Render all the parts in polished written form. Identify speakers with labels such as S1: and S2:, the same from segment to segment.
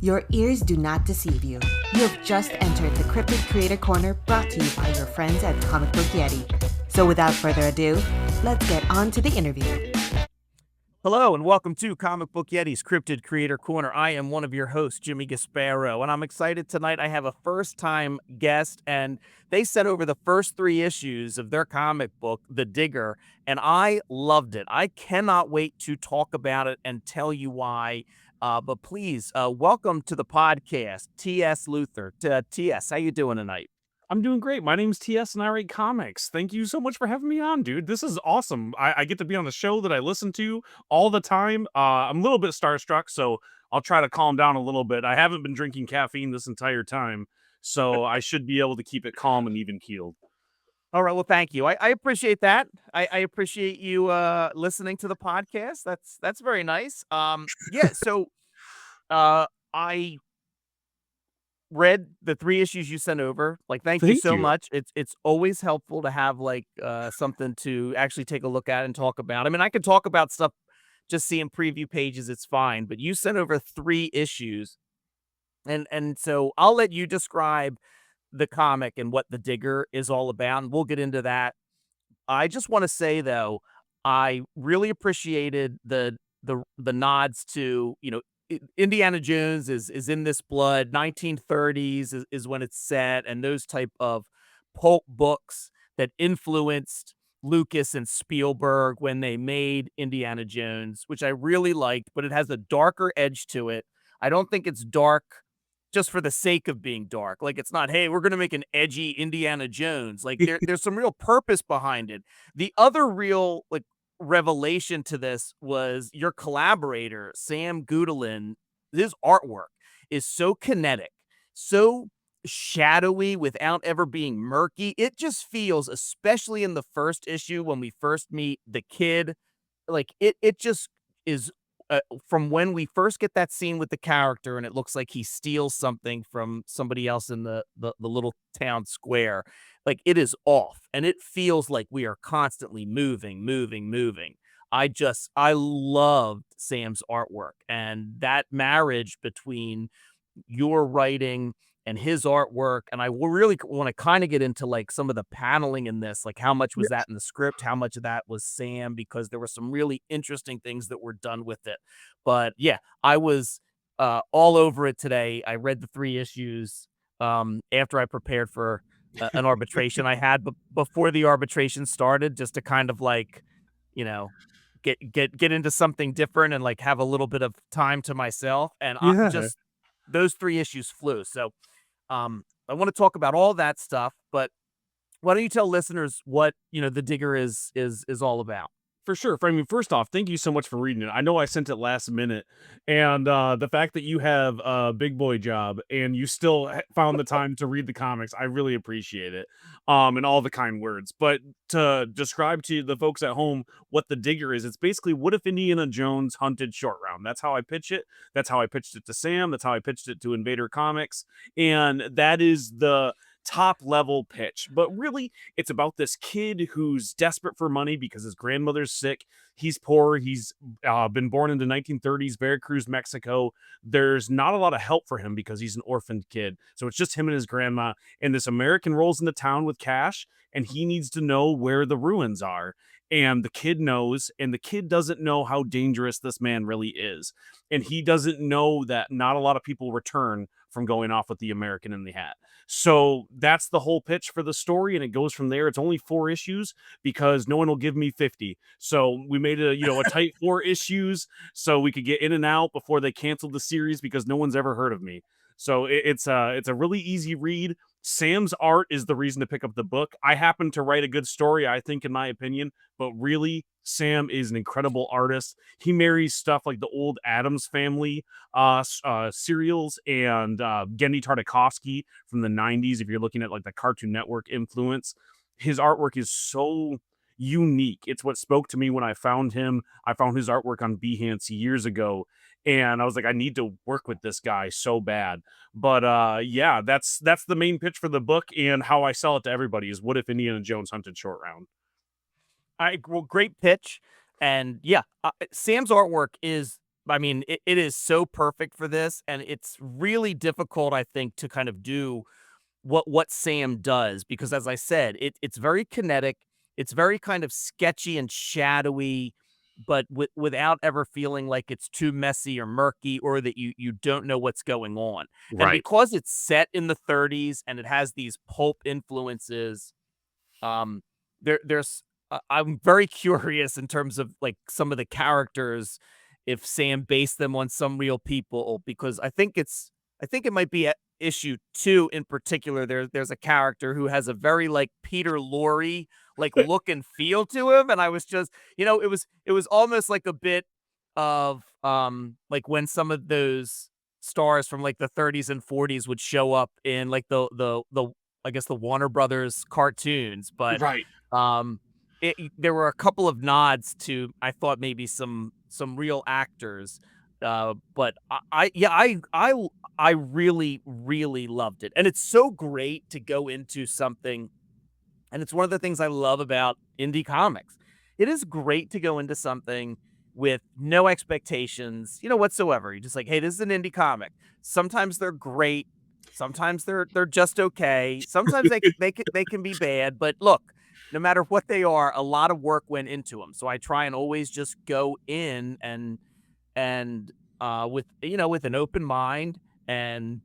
S1: Your ears do not deceive you. You have just entered the Cryptid Creator Corner brought to you by your friends at Comic Book Yeti. So without further ado, let's get on to the interview.
S2: Hello and welcome to Comic Book Yeti's Cryptid Creator Corner. I am one of your hosts, Jimmy Gasparo, and I'm excited tonight. I have a first-time guest, and they sent over the first 3 issues of their comic book, The Digger, and I loved it. I cannot wait to talk about it and tell you why. But please, welcome to the podcast, T.S. Luther. T.S., how you doing tonight?
S3: I'm doing great. My name's TS and I write comics. Thank you so much for having me on, dude. This is awesome. I get to be on the show that I listen to all the time. I'm a little bit starstruck, so I'll try to calm down a little bit. I haven't been drinking caffeine this entire time, so I should be able to keep it calm and even keeled.
S2: All right. Well, thank you. I appreciate that. I appreciate you listening to the podcast. That's very nice. Yeah. So I read the 3 issues you sent over. Like, thank you
S3: Thank
S2: so
S3: you.
S2: much. It's always helpful to have like something to actually take a look at and talk about. I mean, I could talk about stuff just seeing preview pages. It's fine, but you sent over 3 issues, and so I'll let you describe the comic and what the Digger is all about, and we'll get into that. I just want to say though, I really appreciated the nods to, Indiana Jones is in this blood. 1930s is when it's set, and those type of pulp books that influenced Lucas and Spielberg when they made Indiana Jones, which I really liked, but it has a darker edge to it. I don't think it's dark just for the sake of being dark. Like, it's not, hey, we're gonna make an edgy Indiana Jones. Like, there's some real purpose behind it. The other real like revelation to this was your collaborator, Sam Gudilin. His artwork is so kinetic, so shadowy without ever being murky. It just feels, especially in the first issue when we first meet the kid, like it just is from when we first get that scene with the character and it looks like he steals something from somebody else in the little town square. Like, it is off and it feels like we are constantly moving. I loved Sam's artwork, and that marriage between your writing and his artwork. And I really want to kind of get into like some of the paneling in this, like how much was that in the script, how much of that was Sam, because there were some really interesting things that were done with it. But yeah, I was all over it today. I read the 3 issues after I prepared for an arbitration I had, but before the arbitration started, just to kind of like, you know, get into something different and like have a little bit of time to myself. And I
S3: Yeah.
S2: just, those 3 issues flew. So I want to talk about all that stuff, but why don't you tell listeners what, the Digger is all about?
S3: For sure. I mean, first off, thank you so much for reading it. I know I sent it last minute, and the fact that you have a big boy job and you still found the time to read the comics, I really appreciate it. And all the kind words. But to describe to the folks at home what the Digger is, it's basically, what if Indiana Jones hunted short round? That's how I pitch it. That's how I pitched it to Sam. That's how I pitched it to Invader Comics, and that is the top level pitch. But really, it's about this kid who's desperate for money because his grandmother's sick. He's poor. He's been born in the 1930s, Veracruz, Mexico. There's not a lot of help for him because he's an orphaned kid. So it's just him and his grandma. And this American rolls into town with cash, and he needs to know where the ruins are. And the kid knows, and the kid doesn't know how dangerous this man really is. And he doesn't know that not a lot of people return from going off with the American in the hat. So that's the whole pitch for the story, and it goes from there. It's only 4 issues because no one will give me 50. So we made a tight 4 issues so we could get in and out before they canceled the series because no one's ever heard of me. So it's a really easy read. Sam's art is the reason to pick up the book. I happen to write a good story, I think, in my opinion, but really, Sam is an incredible artist. He marries stuff like the old Addams Family serials and Gendy Tartakovsky from the 90s, if you're looking at like the Cartoon Network influence. His artwork is so unique. It's what spoke to me when I found him. I found his artwork on Behance years ago, and I was like, I need to work with this guy so bad. But yeah, that's the main pitch for the book, and how I sell it to everybody is, what if Indiana Jones hunted short round?
S2: Well, great pitch. And yeah, Sam's artwork is I mean, it is so perfect for this, and it's really difficult, I think, to kind of do what Sam does because, as I said, it's very kinetic. It's very kind of sketchy and shadowy, but without ever feeling like it's too messy or murky or that you don't know what's going on. And
S3: Right.
S2: because it's set in the 30s and it has these pulp influences, um, there's I'm very curious in terms of like some of the characters, if Sam based them on some real people, because I think it might be at issue 2 in particular. There's a character who has a very like Peter Lorre like look and feel to him, and I was just it was almost like a bit of like when some of those stars from like the 30s and 40s would show up in like the I guess the Warner Brothers cartoons, but
S3: Right.
S2: um, there were a couple of nods to I thought maybe some real actors, but I really really loved it, and it's so great to go into something and it's one of the things I love about indie comics. It is great to go into something with no expectations, whatsoever. You're just like, "Hey, this is an indie comic." Sometimes they're great, sometimes they're just okay, sometimes they can be bad, but look, no matter what they are, a lot of work went into them. So I try and always just go in and with with an open mind, and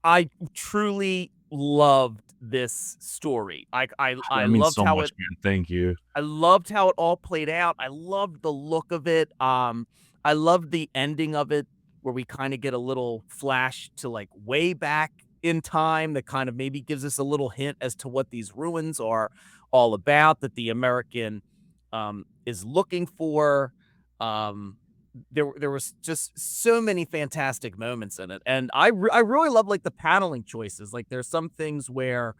S2: I truly loved this story. I
S3: That means
S2: loved
S3: so
S2: how
S3: much, man. Thank you.
S2: I loved how it all played out. I loved the look of it. I loved the ending of it where we kind of get a little flash to like way back in time that kind of maybe gives us a little hint as to what these ruins are all about that the American is looking for. Um, there was just so many fantastic moments in it, and I really love like the paneling choices. Like there's some things where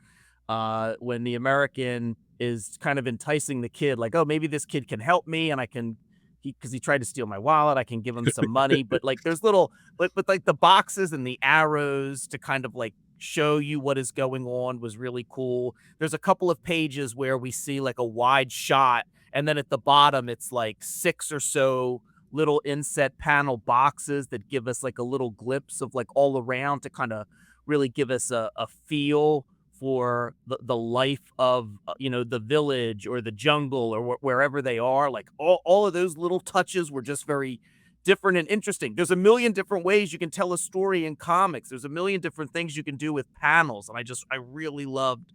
S2: when the American is kind of enticing the kid, like, oh, maybe this kid can help me, and I can, because he tried to steal my wallet, I can give him some money. But like, there's little, but like the boxes and the arrows to kind of like show you what is going on was really cool. There's a couple of pages where we see like a wide shot, and then at the bottom, it's like 6 or so little inset panel boxes that give us like a little glimpse of like all around to kind of really give us a feel for the life of the village or the jungle or wherever they are. Like all of those little touches were just very different and interesting. There's a million different ways you can tell a story in comics. There's a million different things you can do with panels, and I really loved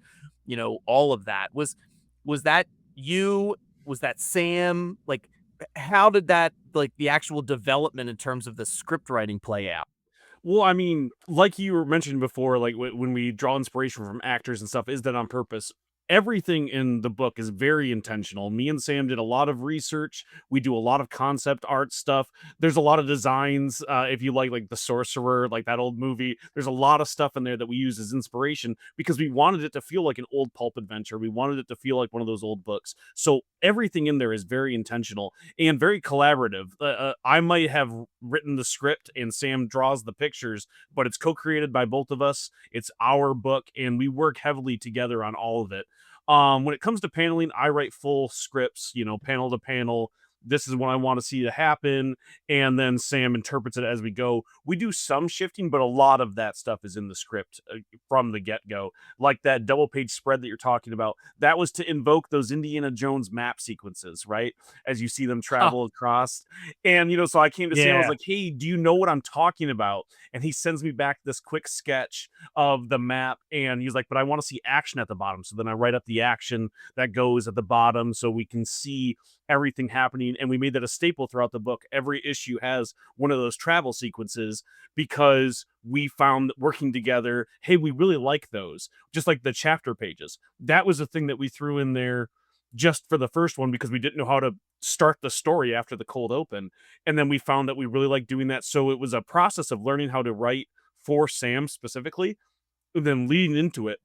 S2: all of that. Was that you? Was that Sam? Like how did that, like, the actual development in terms of the script writing play out?
S3: Well, I mean, like you were mentioning before, like when we draw inspiration from actors and stuff, is that on purpose? Everything in the book is very intentional. Me and Sam did a lot of research. We do a lot of concept art stuff. There's a lot of designs. If you like the Sorcerer, like that old movie, there's a lot of stuff in there that we use as inspiration because we wanted it to feel like an old pulp adventure. We wanted it to feel like one of those old books. So everything in there is very intentional and very collaborative. I might have written the script and Sam draws the pictures, but it's co-created by both of us. It's our book, and we work heavily together on all of it. When it comes to paneling, I write full scripts, panel to panel. This is what I want to see to happen, and then Sam interprets it as we go. We do some shifting, but a lot of that stuff is in the script from the get-go. Like that double-page spread that you're talking about, that was to invoke those Indiana Jones map sequences, right? As you see them
S2: Huh,
S3: travel across. And, so I came to Sam, I was
S2: yeah.
S3: like, hey, do you know what I'm talking about? And he sends me back this quick sketch of the map, and he's like, but I want to see action at the bottom. So then I write up the action that goes at the bottom so we can see everything happening. And we made that a staple throughout the book. Every issue has one of those travel sequences because we found that working together, hey, we really like those. Just like the chapter pages. That was a thing that we threw in there just for the first one because we didn't know how to start the story after the cold open. And then we found that we really liked doing that. So it was a process of learning how to write for Sam specifically, and then leading into it.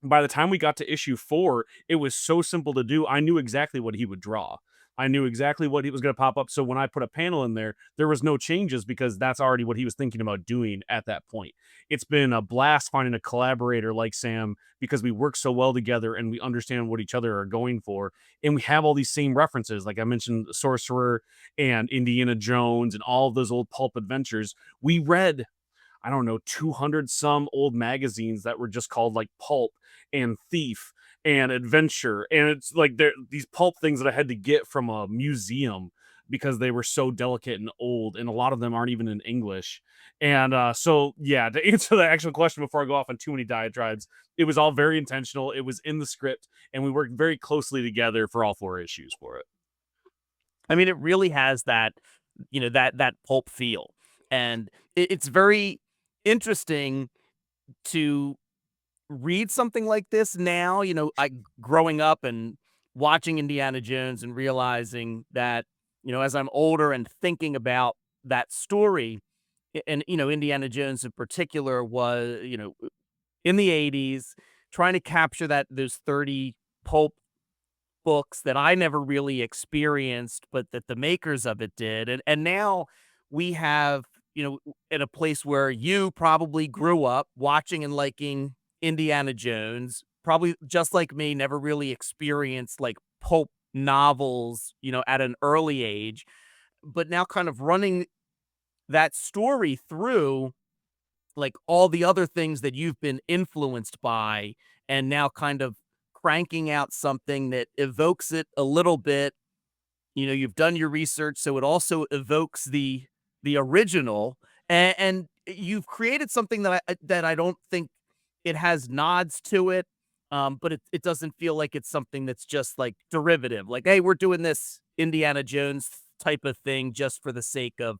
S3: By the time we got to issue 4, it was so simple to do. I knew exactly what he would draw. I knew exactly what he was going to pop up. So when I put a panel in there, there was no changes because that's already what he was thinking about doing at that point. It's been a blast finding a collaborator like Sam because we work so well together and we understand what each other are going for. And we have all these same references. Like I mentioned, Sorcerer and Indiana Jones and all of those old pulp adventures. We read, I don't know, 200 some old magazines that were just called like Pulp and Thief and Adventure. And it's like these pulp things that I had to get from a museum because they were so delicate and old. And a lot of them aren't even in English. And so, yeah, to answer the actual question before I go off on too many diatribes, it was all very intentional. It was in the script, and we worked very closely together for all 4 issues for it.
S2: I mean, it really has that, that pulp feel. And it's very interesting to read something like this now, I growing up and watching Indiana Jones and realizing that, as I'm older and thinking about that story, and Indiana Jones in particular was, in the 80s, trying to capture those 30 pulp books that I never really experienced, but that the makers of it did. And now we have, in a place where you probably grew up watching and liking Indiana Jones, probably just like me, never really experienced like pulp novels, at an early age, but now kind of running that story through like all the other things that you've been influenced by, and now kind of cranking out something that evokes it a little bit. You've done your research, so it also evokes the original, and you've created something that I don't think it has nods to it, but it doesn't feel like it's something that's just like derivative. Like, hey, we're doing this Indiana Jones type of thing just for the sake of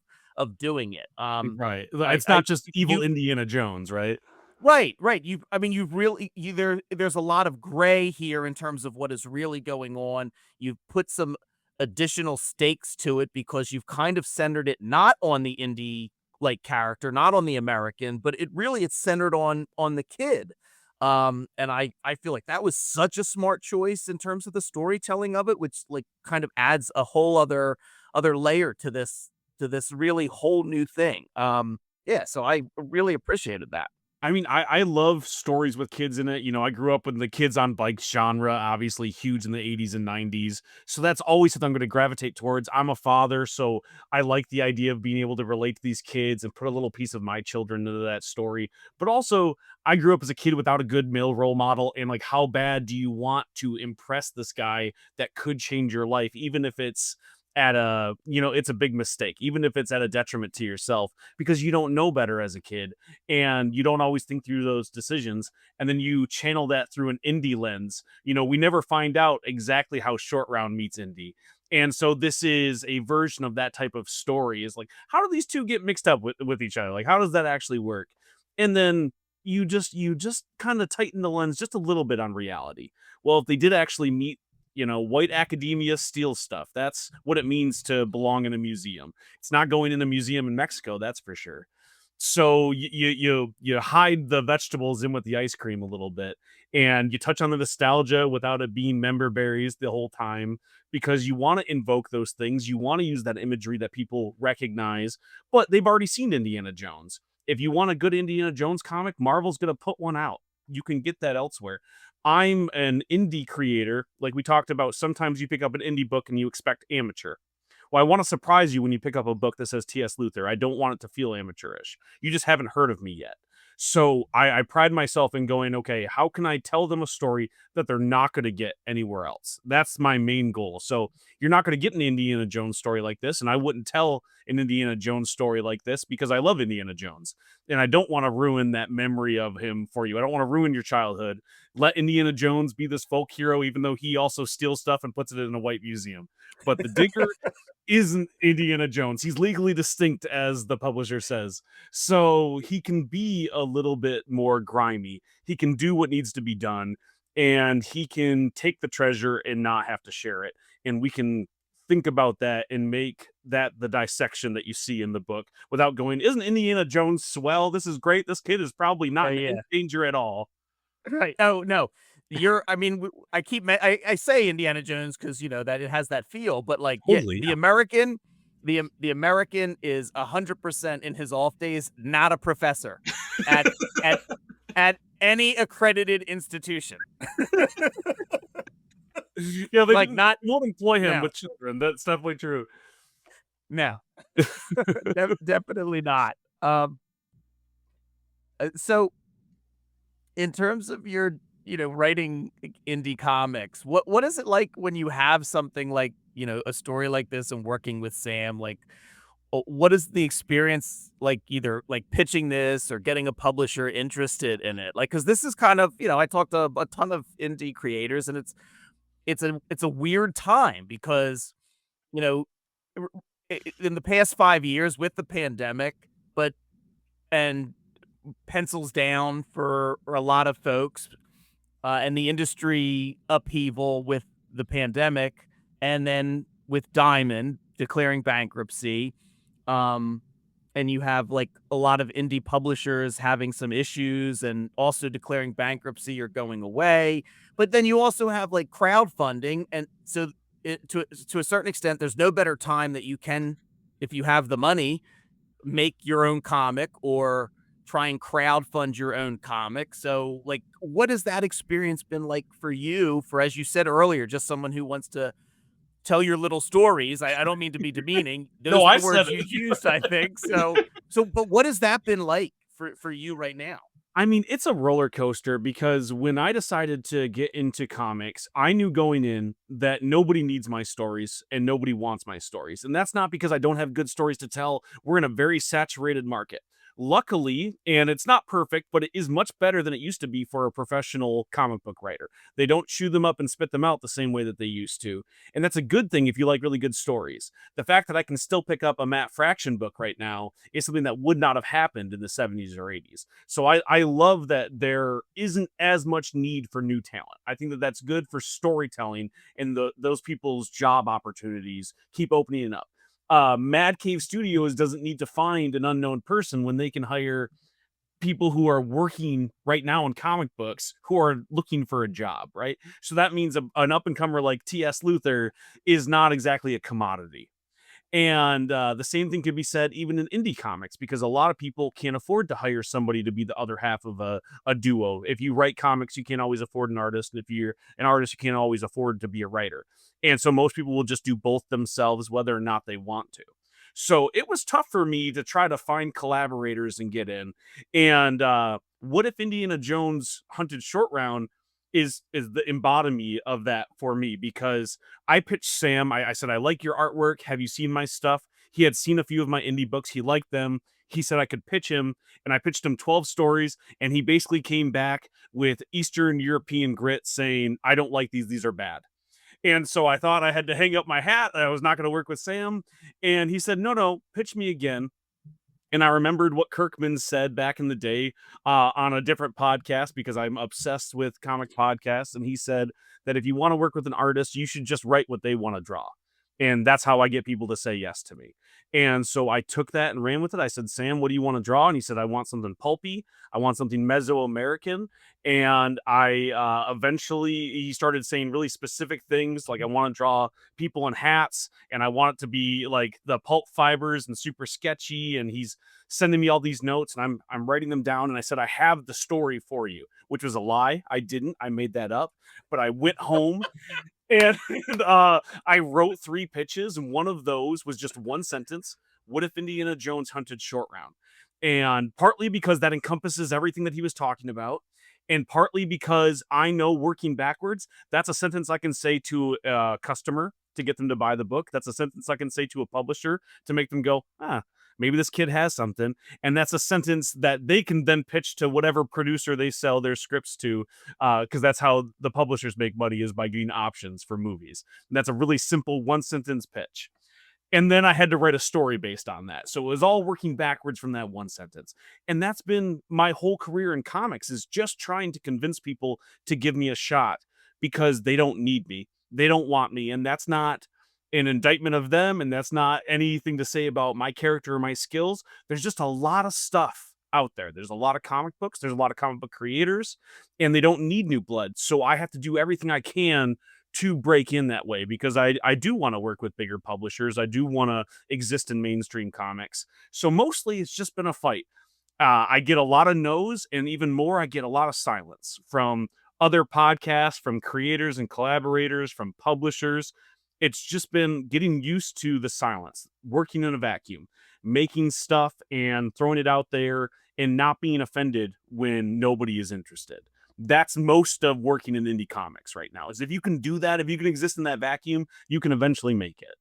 S2: doing it.
S3: Right.
S2: I,
S3: It's
S2: I
S3: not just evil
S2: you
S3: Indiana Jones, right?
S2: Right, right. I mean, you've really there's a lot of gray here in terms of what is really going on. You've put some additional stakes to it because you've kind of centered it not on the indie like character, not on the American, but it's centered on the kid. And I feel like that was such a smart choice in terms of the storytelling of it, which like kind of adds a whole other layer to this really whole new thing. Yeah, so I really appreciated that.
S3: I mean, I love stories with kids in it. I grew up with the kids on bikes genre, obviously huge in the 80s and 90s. So that's always something I'm going to gravitate towards. I'm a father, so I like the idea of being able to relate to these kids and put a little piece of my children into that story. But also, I grew up as a kid without a good male role model. And like, how bad do you want to impress this guy that could change your life, even if it's it's a big mistake, even if it's at a detriment to yourself, because you don't know better as a kid and you don't always think through those decisions. And then you channel that through an indie lens. We never find out exactly how Short Round meets indie. And so this is a version of that type of story, is like, how do these two get mixed up with each other? Like, how does that actually work? And then you just kind of tighten the lens just a little bit on reality. Well, if they did actually meet, white academia steals stuff. That's what it means to belong in a museum. It's not going in a museum in Mexico, that's for sure. So you hide the vegetables in with the ice cream a little bit, and you touch on the nostalgia without it being member berries the whole time, because you want to invoke those things. You want to use that imagery that people recognize, but they've already seen Indiana Jones. If you want a good Indiana Jones comic, Marvel's going to put one out. You can get that elsewhere. I'm an indie creator. Like we talked about, sometimes you pick up an indie book and you expect amateur. Well, I want to surprise you when you pick up a book that says T.S. Luther. I don't want it to feel amateurish. You just haven't heard of me yet. So I pride myself in going, okay, how can I tell them a story that they're not going to get anywhere else? That's my main goal. So you're not going to get an Indiana Jones story like this, and I wouldn't tell an Indiana Jones story like this because I love Indiana Jones. And I don't want to ruin that memory of him for you. I don't want to ruin your childhood. Let Indiana Jones be this folk hero, even though he also steals stuff and puts it in a white museum. But the Digger isn't Indiana Jones. He's legally distinct, as the publisher says. So he can be a little bit more grimy. He can do what needs to be done, and he can take the treasure and not have to share it. And we can think about that and make that the dissection that you see in the book without going, isn't Indiana Jones swell? This is great. This kid is probably not in
S2: Yeah.
S3: danger at all.
S2: Right. Oh, no. I mean, I say Indiana Jones because that it has that feel, but like, yeah,
S3: Totally,
S2: the
S3: yeah.
S2: American, the American is 100% in his off days not a professor at at at any accredited institution.
S3: Yeah,
S2: Like, not
S3: they won't employ him
S2: no,
S3: with children. That's definitely true.
S2: no, definitely not. So in terms of your, writing indie comics, what is it like when you have something like, a story like this and working with Sam? Like, what is the experience like, either like pitching this or getting a publisher interested in it? Like, because this is kind of, I talked to a ton of indie creators, and it's a weird time because, you know, r- in the past 5 years with the pandemic, but and pencils down for a lot of folks, and the industry upheaval with the pandemic, and then with Diamond declaring bankruptcy, um, and you have like a lot of indie publishers having some issues and also declaring bankruptcy or going away. But then you also have like crowdfunding, and so to a certain extent, there's no better time that you can, if you have the money, make your own comic or try and crowdfund your own comic. So, like, what has that experience been like for you? For, as you said earlier, just someone who wants to tell your little stories. I don't mean to be demeaning.
S3: No,
S2: Those are
S3: I
S2: the
S3: said
S2: words
S3: it.
S2: you used, I think. But what has that been like for you right now?
S3: I mean, it's a roller coaster because when I decided to get into comics, I knew going in that nobody needs my stories and nobody wants my stories. And that's not because I don't have good stories to tell. We're in a very saturated market. Luckily, and it's not perfect, but it is much better than it used to be for a professional comic book writer. They don't chew them up and spit them out the same way that they used to. And that's a good thing if you like really good stories. The fact that I can still pick up a Matt Fraction book right now is something that would not have happened in the 70s or 80s. So I love that there isn't as much need for new talent. I think that that's good for storytelling, and those people's job opportunities keep opening up. Mad Cave Studios doesn't need to find an unknown person when they can hire people who are working right now in comic books who are looking for a job, right? So that means an up and comer like T.S. Luther is not exactly a commodity. And the same thing could be said even in indie comics because a lot of people can't afford to hire somebody to be the other half of a duo. If you write comics, you can't always afford an artist. And if you're an artist, you can't always afford to be a writer. And so most people will just do both themselves, whether or not they want to. So it was tough for me to try to find collaborators and get in. And what if Indiana Jones Hunted Short Round is the embodiment of that for me because I pitched Sam. I said, I like your artwork. Have you seen my stuff? He had seen a few of my indie books. He liked them. He said I could pitch him, and I pitched him 12 stories, and he basically came back with Eastern European grit saying, I don't like these. These are bad. And so I thought I had to hang up my hat. I was not going to work with Sam. And he said, no, pitch me again. And I remembered what Kirkman said back in the day on a different podcast because I'm obsessed with comic podcasts. And he said that if you want to work with an artist, you should just write what they want to draw. And that's how I get people to say yes to me. And so I took that and ran with it. I said, Sam, what do you want to draw? And he said, I want something pulpy. I want something Mesoamerican. And eventually he started saying really specific things like I want to draw people in hats and I want it to be like the pulp fibers and super sketchy. And he's sending me all these notes and I'm writing them down. And I said, I have the story for you, which was a lie. I didn't. I made that up. But I went home and I wrote 3 pitches, and one of those was just one sentence. What if Indiana Jones hunted short round? And partly because that encompasses everything that he was talking about, and partly because I know working backwards, that's a sentence I can say to a customer to get them to buy the book. That's a sentence I can say to a publisher to make them go, maybe this kid has something. And that's a sentence that they can then pitch to whatever producer they sell their scripts to, because that's how the publishers make money is by getting options for movies. And that's a really simple one sentence pitch. And then I had to write a story based on that. So it was all working backwards from that one sentence. And that's been my whole career in comics is just trying to convince people to give me a shot because they don't need me. They don't want me. And that's not an indictment of them. And that's not anything to say about my character or my skills. There's just a lot of stuff out there. There's a lot of comic books, there's a lot of comic book creators, and they don't need new blood. So I have to do everything I can to break in that way, because I do want to work with bigger publishers. I do want to exist in mainstream comics. So mostly it's just been a fight. I get a lot of no's, and even more, I get a lot of silence from other podcasts, from creators and collaborators, from publishers. It's just been getting used to the silence, working in a vacuum, making stuff and throwing it out there, and not being offended when nobody is interested. That's most of working in indie comics right now, is if you can do that, if you can exist in that vacuum, you can eventually make it.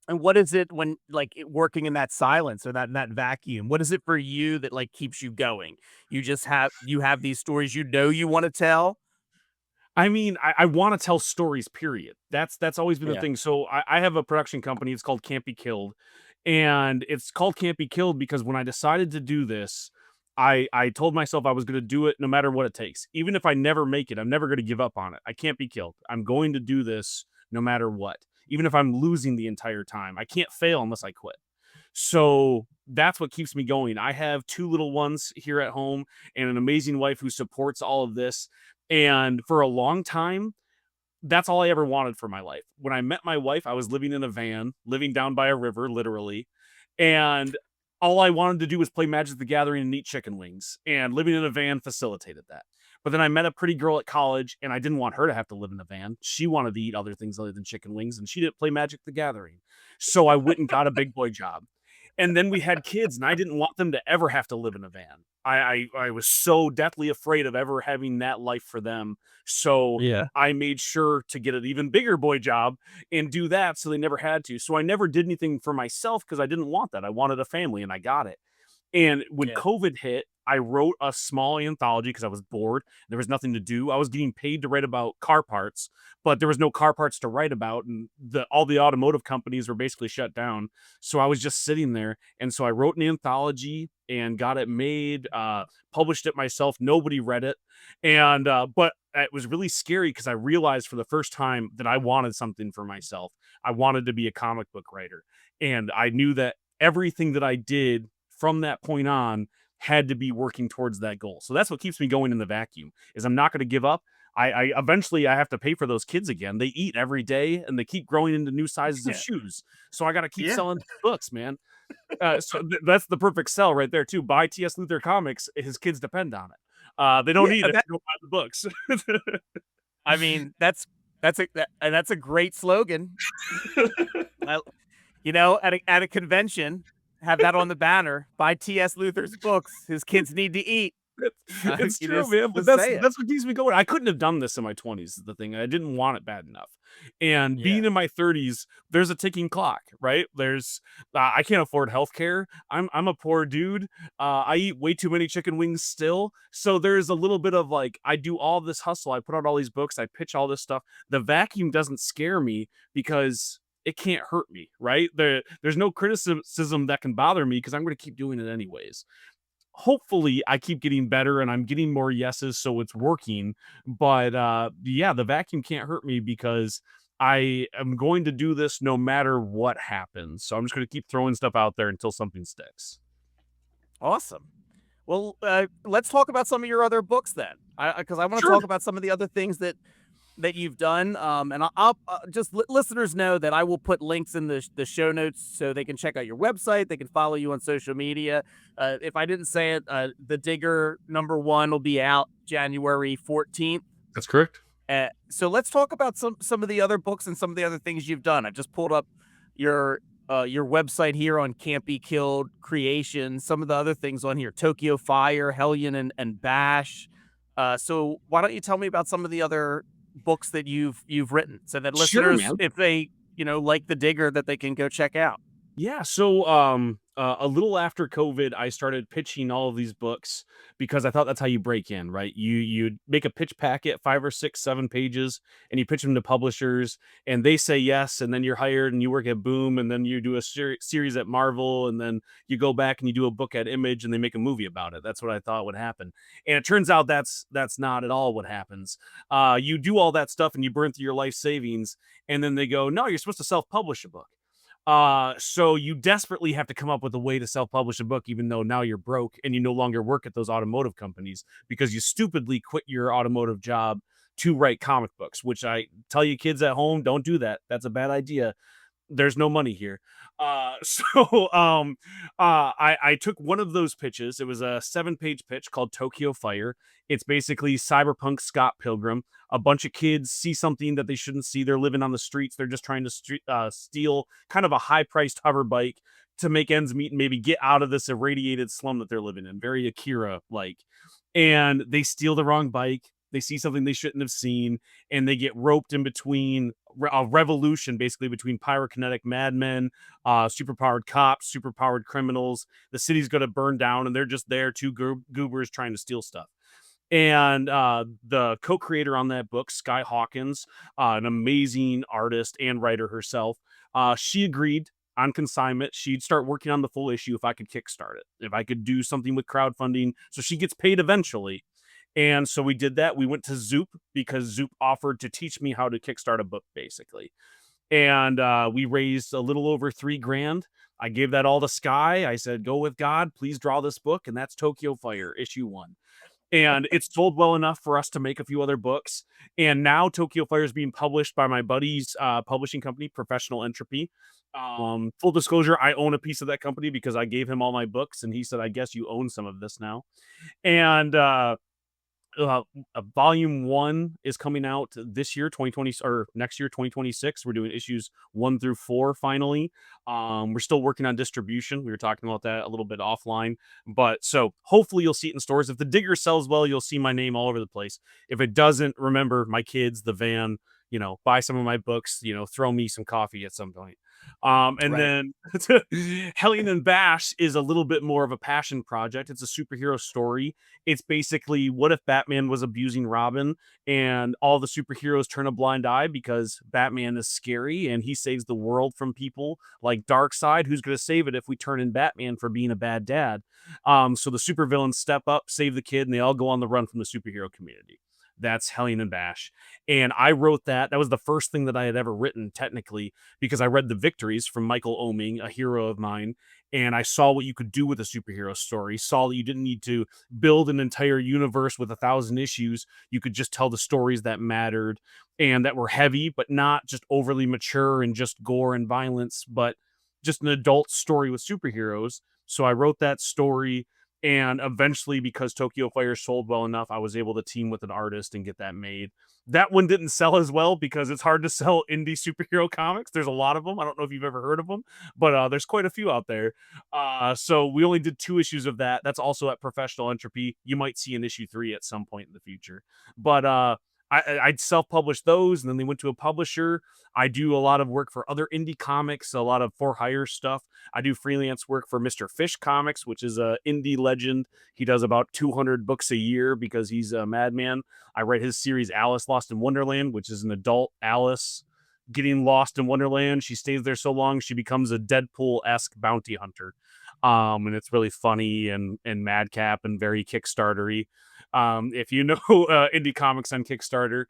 S2: And what is it when working in that silence or that vacuum? What is it for you that like keeps you going? You have these stories you want to tell.
S3: I mean, I want to tell stories, period. That's always been the
S2: Yeah.
S3: thing. So I have a production company. It's called Can't Be Killed. And it's called Can't Be Killed because when I decided to do this, I told myself I was going to do it no matter what it takes. Even if I never make it, I'm never going to give up on it. I can't be killed. I'm going to do this no matter what. Even if I'm losing the entire time, I can't fail unless I quit. So that's what keeps me going. I have 2 little ones here at home and an amazing wife who supports all of this. And for a long time, that's all I ever wanted for my life. When I met my wife, I was living in a van, living down by a river, literally. And all I wanted to do was play Magic the Gathering and eat chicken wings. And living in a van facilitated that. But then I met a pretty girl at college, and I didn't want her to have to live in a van. She wanted to eat other things other than chicken wings, and she didn't play Magic the Gathering. So I went and got a big boy job. And then we had kids, and I didn't want them to ever have to live in a van. I was so deathly afraid of ever having that life for them. So
S2: Yeah.
S3: I made sure to get an even bigger boy job and do that so they never had to. So I never did anything for myself because I didn't want that. I wanted a family, and I got it. And when
S2: Yeah.
S3: COVID hit, I wrote a small anthology because I was bored. There was nothing to do. I was getting paid to write about car parts, but there was no car parts to write about. And all the automotive companies were basically shut down. So I was just sitting there. And so I wrote an anthology and got it made, published it myself. Nobody read it. And, but it was really scary because I realized for the first time that I wanted something for myself. I wanted to be a comic book writer. And I knew that everything that I did from that point on had to be working towards that goal. So that's what keeps me going in the vacuum, is I'm not going to give up. I eventually I have to pay for those kids again. They eat every day and they keep growing into new sizes of shoes. So I got to keep selling books, man. That's the perfect sell right there too. Buy T.S. Luther comics. His kids depend on it. They don't need it. They don't buy the books.
S2: I mean, that's a great slogan. At a convention, have that on the banner. Buy T.S. Luther's books. His kids need to eat.
S3: It's
S2: You
S3: true,
S2: just-
S3: man. But
S2: just say it.
S3: that's what keeps me going. I couldn't have done this in my 20s. Is the thing. I didn't want it bad enough. And being in my 30s, there's a ticking clock, right? There's I can't afford healthcare. I'm a poor dude. I eat way too many chicken wings still. So there's a little bit of like, I do all this hustle. I put out all these books. I pitch all this stuff. The vacuum doesn't scare me because it can't hurt me, right? There's no criticism that can bother me because I'm going to keep doing it anyways. Hopefully I keep getting better and I'm getting more yeses, so it's working. But yeah, the vacuum can't hurt me because I am going to do this no matter what happens. So I'm just going to keep throwing stuff out there until something sticks.
S2: Awesome. Well, let's talk about some of your other books then, because I want to
S3: Sure.
S2: talk about some of the other things that you've done. And I'll just listeners know that I will put links in the show notes so they can check out your website. They can follow you on social media. If I didn't say it, The Digger #1 will be out January 14th.
S3: That's correct.
S2: So let's talk about some of the other books and some of the other things you've done. I've just pulled up your website here on Can't Be Killed Creations. Some of the other things on here: Tokyo Fire, Hellion, and Bash. So why don't you tell me about some of the other books that you've written, so that
S3: Sure,
S2: listeners,
S3: man.
S2: if they like The Digger, that they can go check out?
S3: Yeah, so a little after COVID, I started pitching all of these books because I thought that's how you break in, right? You make a pitch packet, 5 or 6, 7 pages, and you pitch them to publishers, and they say yes, and then you're hired, and you work at Boom, and then you do a series at Marvel, and then you go back and you do a book at Image, and they make a movie about it. That's what I thought would happen, and it turns out that's not at all what happens. You do all that stuff, and you burn through your life savings, and then they go, no, you're supposed to self-publish a book. So you desperately have to come up with a way to self-publish a book, even though now you're broke and you no longer work at those automotive companies because you stupidly quit your automotive job to write comic books, which I tell you kids at home, don't do that. That's a bad idea. There's no money here. I took one of those pitches. It was a 7-page pitch called Tokyo Fire. It's basically cyberpunk Scott Pilgrim. A bunch of kids see something that they shouldn't see. They're living on the streets. They're just trying to steal kind of a high-priced hover bike to make ends meet and maybe get out of this irradiated slum that they're living in. Very Akira like. And they steal the wrong bike. They see something they shouldn't have seen, and they get roped in between a revolution, basically between pyrokinetic madmen, superpowered cops, superpowered criminals. The city's going to burn down, and they're just there, two goobers trying to steal stuff. And the co-creator on that book, Sky Hawkins, an amazing artist and writer herself, she agreed on consignment. She'd start working on the full issue if I could kickstart it, if I could do something with crowdfunding, so she gets paid eventually. And so we did that. We went to Zoop because Zoop offered to teach me how to kickstart a book, basically. And we raised a little over $3,000. I gave that all to Sky. I said, go with God, please draw this book. And that's Tokyo Fire, issue 1. And it's sold well enough for us to make a few other books. And now Tokyo Fire is being published by my buddy's publishing company, Professional Entropy. Full disclosure, I own a piece of that company because I gave him all my books. And he said, I guess you own some of this now. And volume 1 is coming out this year, 2020, or next year, 2026. We're doing issues 1 through 4 finally. We're still working on distribution. We were talking about that a little bit offline, but so hopefully you'll see it in stores. If the Digger sells well, you'll see my name all over the place. If it doesn't, remember my kids, the van, buy some of my books, throw me some coffee at some point. Then Hellion and Bash is a little bit more of a passion project. It's a superhero story. It's basically, what if Batman was abusing Robin and all the superheroes turn a blind eye because Batman is scary and he saves the world from people like Darkseid, who's going to save it if we turn in Batman for being a bad dad. So the supervillains step up, save the kid, and they all go on the run from the superhero community. That's Hellion and Bash. And I wrote that. That was the first thing that I had ever written, technically, because I read The Victories from Michael Oeming, a hero of mine, and I saw what you could do with a superhero story, saw that you didn't need to build an entire universe with 1,000 issues. You could just tell the stories that mattered and that were heavy, but not just overly mature and just gore and violence, but just an adult story with superheroes. So I wrote that story. And eventually, because Tokyo Fire sold well enough, I was able to team with an artist and get that made. That one didn't sell as well because it's hard to sell indie superhero comics. There's a lot of them. I don't know if you've ever heard of them, but there's quite a few out there. So we only did 2 issues of that. That's also at Professional Entropy. You might see an issue 3 at some point in the future. But I'd self-published those, and then they went to a publisher. I do a lot of work for other indie comics, a lot of for-hire stuff. I do freelance work for Mr. Fish Comics, which is a indie legend. He does about 200 books a year because he's a madman. I write his series Alice Lost in Wonderland, which is an adult Alice getting lost in Wonderland. She stays there so long, she becomes a Deadpool-esque bounty hunter. And it's really funny and madcap and very Kickstarter-y. If you know indie comics on Kickstarter,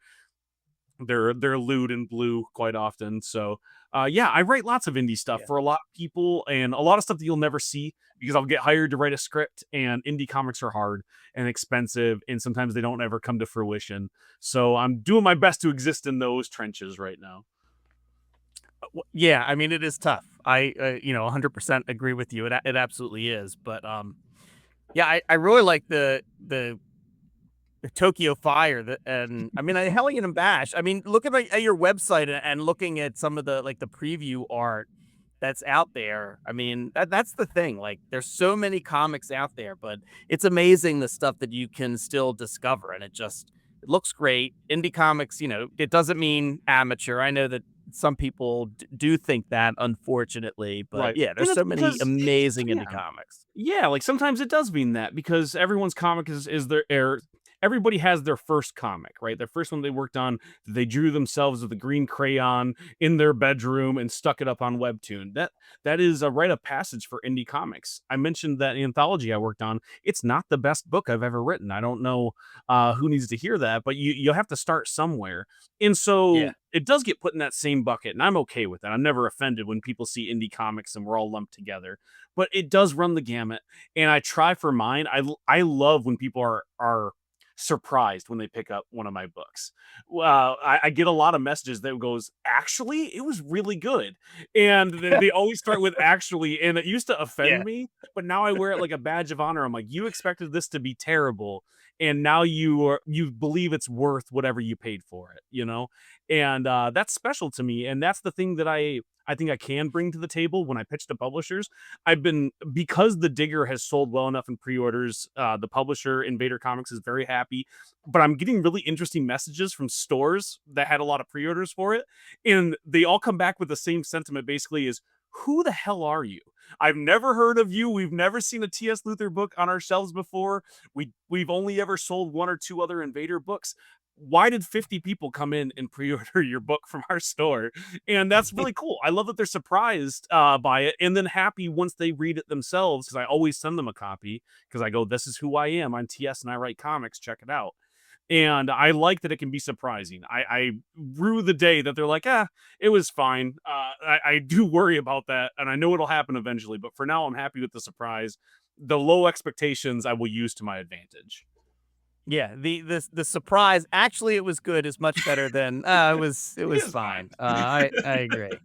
S3: they're lewd and blue quite often. So yeah, I write lots of indie stuff for a lot of people and a lot of stuff that you'll never see because I'll get hired to write a script, and indie comics are hard and expensive, and sometimes they don't ever come to fruition. So I'm doing my best to exist in those trenches right now.
S2: Yeah, I mean, it is tough. I 100% agree with you. It absolutely is. But yeah, I really like the Tokyo Fire, and I mean, Hellion and Bash. I mean, looking at your website and looking at some of the preview art that's out there. I mean, that's the thing. Like, there's so many comics out there, but it's amazing the stuff that you can still discover, and it looks great. Indie comics, it doesn't mean amateur. I know that some people do think that, unfortunately, but
S3: Right.
S2: yeah, there's so many amazing indie
S3: yeah.
S2: comics.
S3: Yeah, like sometimes it does mean that because everyone's comic is their everybody has their first comic, right? Their first one they worked on, they drew themselves with a green crayon in their bedroom and stuck it up on Webtoon. That is a rite of passage for indie comics. I mentioned that anthology I worked on. It's not the best book I've ever written. I don't know who needs to hear that, but you'll have to start somewhere. And
S2: Yeah.
S3: so it does get put in that same bucket, and I'm okay with that. I'm never offended when people see indie comics and we're all lumped together. But it does run the gamut, and I try for mine. I love when people are surprised when they pick up one of my books. I get a lot of messages that goes, actually, it was really good. And they always start with actually, and it used to offend
S2: Yeah.
S3: me, but now I wear it like a badge of honor. I'm like, you expected this to be terrible, and now you believe it's worth whatever you paid for it, you know? And that's special to me. And that's the thing that I think I can bring to the table when I pitch to publishers. Because The Digger has sold well enough in pre-orders, the publisher, Invader Comics, is very happy, but I'm getting really interesting messages from stores that had a lot of pre-orders for it, and they all come back with the same sentiment, basically, is, who the hell are you? I've never heard of you. We've never seen a T.S. Luther book on our shelves before. We've only ever sold 1 or 2 other Invader books. Why did 50 people come in and pre-order your book from our store? And that's really cool. I love that they're surprised by it, and then happy once they read it themselves, because I always send them a copy, because I go, this is who I am. I'm TS and I write comics. Check it out. And I like that it can be surprising. I rue the day that they're like, it was fine. I do worry about that, and I know it'll happen eventually, but for now, I'm happy with the surprise. The low expectations I will use to my advantage.
S2: Yeah, the surprise, actually it was good, is much better than it was
S3: It's
S2: fine.
S3: fine.
S2: I agree.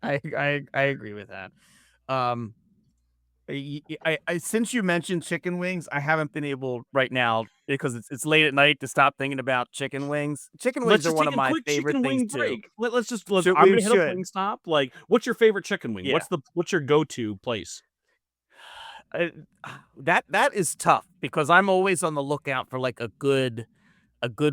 S2: I agree with that. Um since you mentioned chicken wings, I haven't been able right now, because it's late at night, to stop thinking about chicken wings. Chicken
S3: Let's
S2: wings are
S3: just
S2: one
S3: take
S2: of
S3: a
S2: my
S3: quick
S2: favorite
S3: chicken
S2: things
S3: wing
S2: too.
S3: break. Let's
S2: Should
S3: I'm
S2: we
S3: gonna hit up
S2: should.
S3: Wingstop. Like, what's your favorite chicken wing?
S2: Yeah.
S3: What's your go-to place?
S2: Uh, that is tough, because I'm always on the lookout for like a good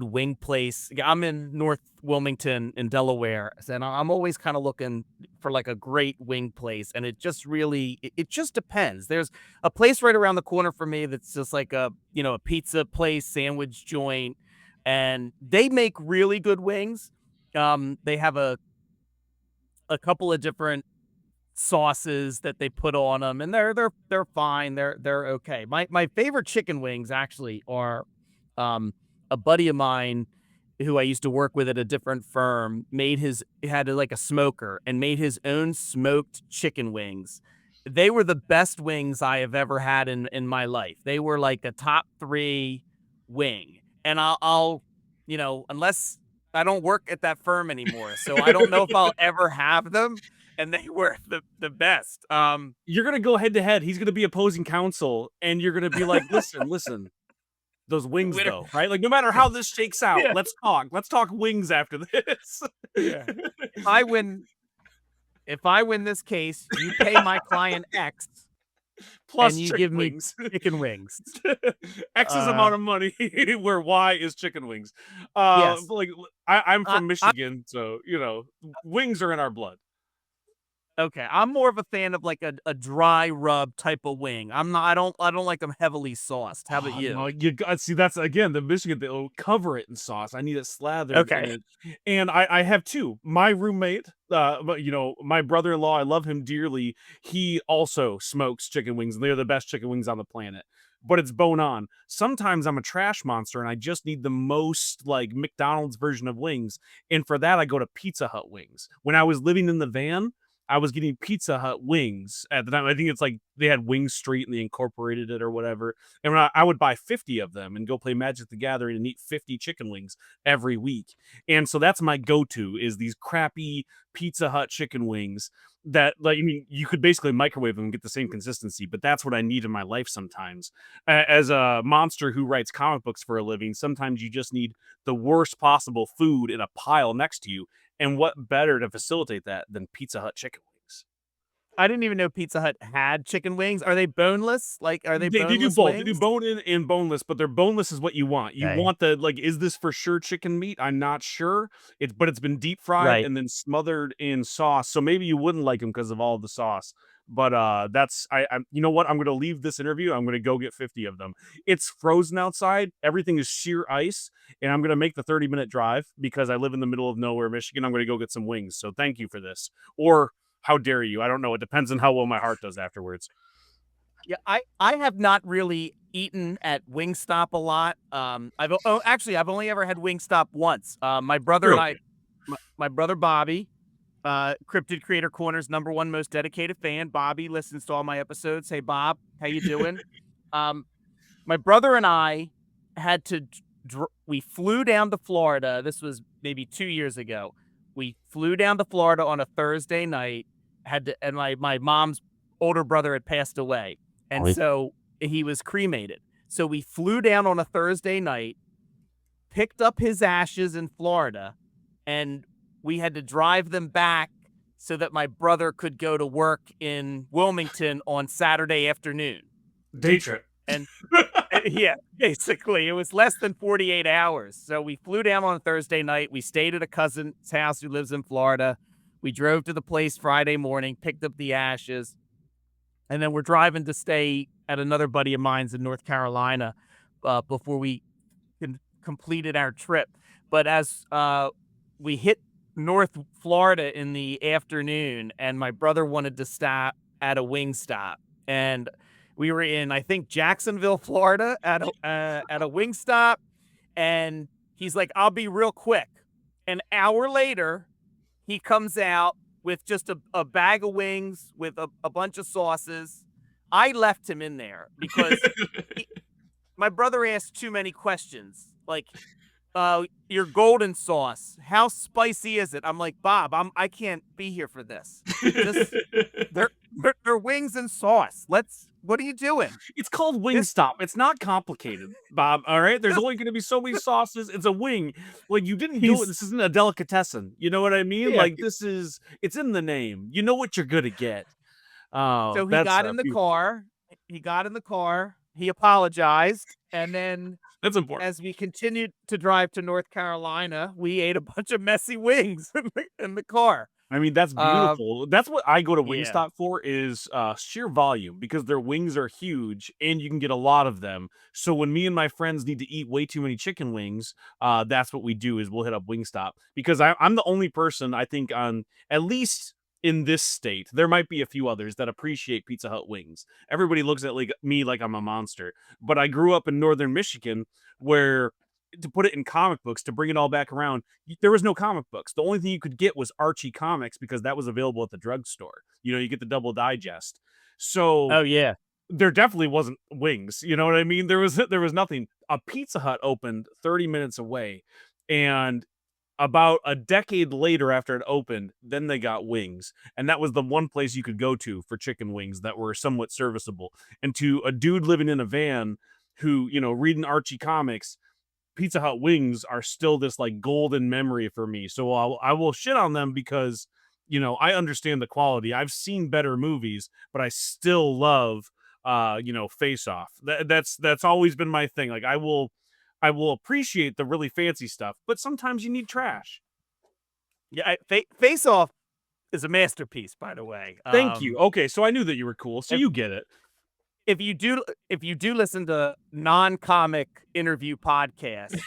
S2: wing place. Yeah, I'm in North Wilmington in Delaware, and I'm always kind of looking for like a great wing place. And it just really, it just depends. There's a place right around the corner for me that's just like a pizza place, sandwich joint, and they make really good wings. They have a couple of different sauces that they put on them, and they're fine. They're okay. My favorite chicken wings actually are um a buddy of mine who I used to work with at a different firm had like a smoker and made his own smoked chicken wings. They were the best wings I have ever had in my life. They were like a top 3 wing. And I'll unless I don't work at that firm anymore, so I don't know if I'll ever have them, and they were the best.
S3: You're gonna go head to head. He's gonna be opposing counsel, and you're gonna be like, listen, those wings
S2: Liter-
S3: though, right? Like, no matter how this shakes out,
S2: yeah,
S3: let's talk. Let's talk wings after this.
S2: yeah. If I win, if I win this case, you pay my client X, and
S3: Plus
S2: you
S3: chicken
S2: give me
S3: wings.
S2: chicken wings.
S3: X's
S2: Uh,
S3: amount of money where Y is chicken wings.
S2: yes.
S3: Like, I'm
S2: I,
S3: from
S2: I
S3: Michigan, so wings are in our blood.
S2: okay. I'm more of a fan of like a dry rub type of wing. I'm not. I don't like them heavily sauced. How about
S3: Oh, no,
S2: you?
S3: you got see that's again the Michigan they'll cover it in sauce. I need it slathered in
S2: Okay.
S3: it. And I have two. My roommate, my brother-in-law, I love him dearly. He also smokes chicken wings, and they're the best chicken wings on the planet. But it's bone on. Sometimes I'm a trash monster and I just need the most like McDonald's version of wings. And for that I go to Pizza Hut wings. When I was living in the van, I was getting Pizza Hut wings at the time. I think it's like they had Wing Street and they incorporated it or whatever. And when I would buy 50 of them and go play Magic the Gathering and eat 50 chicken wings every week. And so that's my go-to is these crappy Pizza Hut chicken wings that, like, I mean, you could basically microwave them and get the same consistency, but that's what I need in my life sometimes. As a monster who writes comic books for a living, sometimes you just need the worst possible food in a pile next to you. And what better to facilitate that than Pizza Hut chicken wings?
S2: I didn't even know Pizza Hut had chicken wings. Are they boneless? Like, are they
S3: They do
S2: boneless
S3: both. They do
S2: wings?
S3: bone-in and boneless, but their boneless is what you want. You
S2: Okay.
S3: want the like, is this for sure chicken meat? I'm not sure. But it's been deep fried
S2: Right.
S3: and then smothered in sauce. So maybe you wouldn't like them because of all the sauce. But I'm you know what? I'm gonna leave this interview. I'm gonna go get 50 of them. It's frozen outside. Everything is sheer ice, and I'm gonna make the 30-minute drive because I live in the middle of nowhere, Michigan. I'm gonna go get some wings. So thank you for this. Or how dare you? I don't know. It depends on how well my heart does afterwards.
S2: Yeah, I have not really eaten at Wingstop a lot. I've only ever had Wingstop once. My brother and I, my brother Bobby, Cryptid Creator Corner's #1 most dedicated fan. Bobby listens to all my episodes. Hey Bob, how you doing? um, my brother and I had to we flew down to Florida. This was maybe 2 years ago. We flew down to Florida on a Thursday night. And my mom's older brother had passed away, and so he was cremated. So we flew down on a Thursday night, picked up his ashes in Florida, and we had to drive them back so that my brother could go to work in Wilmington on Saturday afternoon.
S3: Day trip.
S2: And yeah, basically, it was less than 48 hours. So we flew down on a Thursday night. We stayed at a cousin's house who lives in Florida. We drove to the place Friday morning, picked up the ashes, and then we're driving to stay at another buddy of mine's in North Carolina before we completed our trip. But as we hit North Florida in the afternoon, and my brother wanted to stop at a Wingstop, and we were in, I think, Jacksonville, Florida, at a Wingstop, and he's like, "I'll be real quick." An hour later, he comes out with just a bag of wings with a bunch of sauces. I left him in there because my brother asked too many questions, like, your golden sauce, how spicy is it? I'm like, Bob, I can't be here for this. Just they're wings and sauce. What are you doing?
S3: It's called Wingstop. It's not complicated, Bob. All right. There's only going to be so many sauces. It's a wing. Like, you didn't do it. This isn't a delicatessen. You know what I mean?
S2: Yeah.
S3: Like, it's in the name. You know what you're gonna get.
S2: So he got in the car. He got in the car. He apologized, and then
S3: that's important.
S2: As we continued to drive to North Carolina, we ate a bunch of messy wings in the car.
S3: I mean, that's beautiful. That's what I go to Wingstop
S2: Yeah.
S3: for is sheer volume, because their wings are huge and you can get a lot of them. So when me and my friends need to eat way too many chicken wings, that's what we do is we'll hit up Wingstop, because I'm the only person, I think, on at least in this state. There might be a few others that appreciate Pizza Hut wings. Everybody looks at me like I'm a monster. But I grew up in northern Michigan where, to put it in comic books, to bring it all back around, there was no comic books. The only thing you could get was Archie Comics, because that was available at the drugstore. You know, you get the double digest. So
S2: Oh yeah.
S3: there definitely wasn't wings. You know what I mean? There was nothing. A Pizza Hut opened 30 minutes away, and about a decade later after it opened, then they got wings. And that was the one place you could go to for chicken wings that were somewhat serviceable. And to a dude living in a van who, you know, reading Archie Comics, Pizza Hut wings are still this like golden memory for me. So I will shit on them because, you know, I understand the quality. I've seen better movies, but I still love, you know, Face Off. That's always been my thing. Like, I will appreciate the really fancy stuff, but sometimes you need trash.
S2: Yeah. Face Off is a masterpiece, by the way.
S3: Thank you. Okay, so I knew that you were cool, so you get it.
S2: If you do listen to non-comic interview podcasts,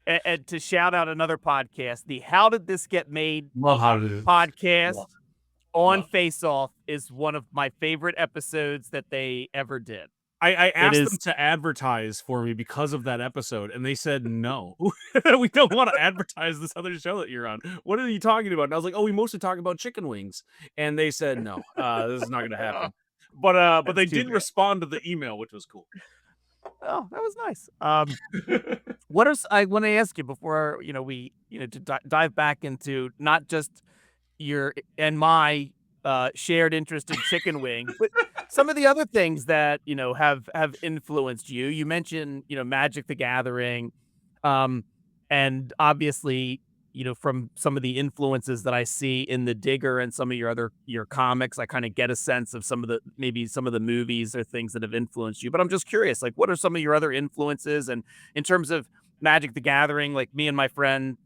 S2: and to shout out another podcast, the How Did This Get Made podcast on Face Off is one of my favorite episodes that they ever did.
S3: I asked them to advertise for me because of that episode, and they said no. We don't want to advertise this other show that you're on. What are you talking about? And I was like, oh, we mostly talk about chicken wings. And they said no, this is not going to happen. But they did respond to the email, which was cool.
S2: Oh, that was nice. I want to ask you before, you know, we, you know, to dive back into not just your and my shared interest in chicken wing, but some of the other things that, you know, have influenced you. You mentioned, you know, Magic the Gathering, and obviously, you know, from some of the influences that I see in the Digger and some of your comics, I kind of get a sense of maybe some of the movies or things that have influenced you. But I'm just curious, like, what are some of your other influences? And in terms of Magic the Gathering, like me and my friend,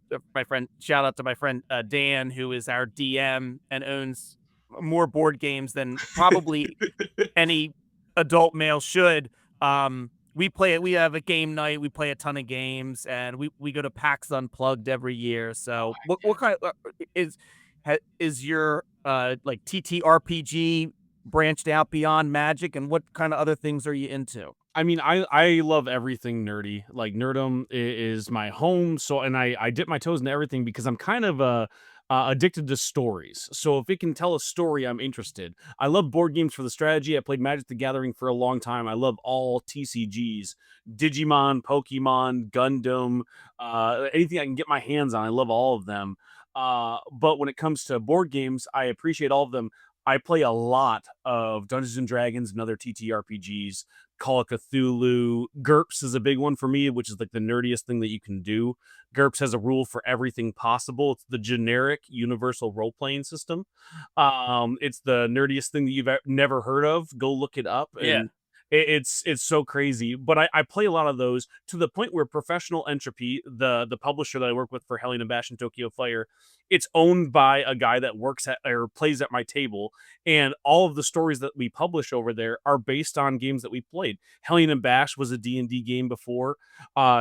S2: shout out to my friend Dan, who is our DM and owns more board games than probably any adult male should. We have a game night. We play a ton of games, and we go to PAX Unplugged every year. So, what kind of is your like TTRPG branched out beyond Magic, and what kind of other things are you into?
S3: I mean, I love everything nerdy. Like nerdom is my home. So, and I dip my toes into everything because I'm kind of addicted to stories. So if it can tell a story, I'm interested. I love board games for the strategy. I played Magic the Gathering for a long time. I love all TCGs, Digimon, Pokemon, Gundam, anything I can get my hands on. I love all of them. But when it comes to board games, I appreciate all of them. I play a lot of Dungeons and Dragons and other TTRPGs. Call of Cthulhu. GURPS is a big one for me, which is like the nerdiest thing that you can do. GURPS has a rule for everything possible. It's the generic universal role playing system. It's the nerdiest thing that you've never heard of. Go look it up,
S2: Yeah.
S3: and it's so crazy. But I play a lot of those to the point where Professional Entropy, the publisher that I work with for Hellion and Bash and Tokyo Fire, it's owned by a guy that works at or plays at my table, and all of the stories that we publish over there are based on games that we played. Hellion and Bash was a D&D game before,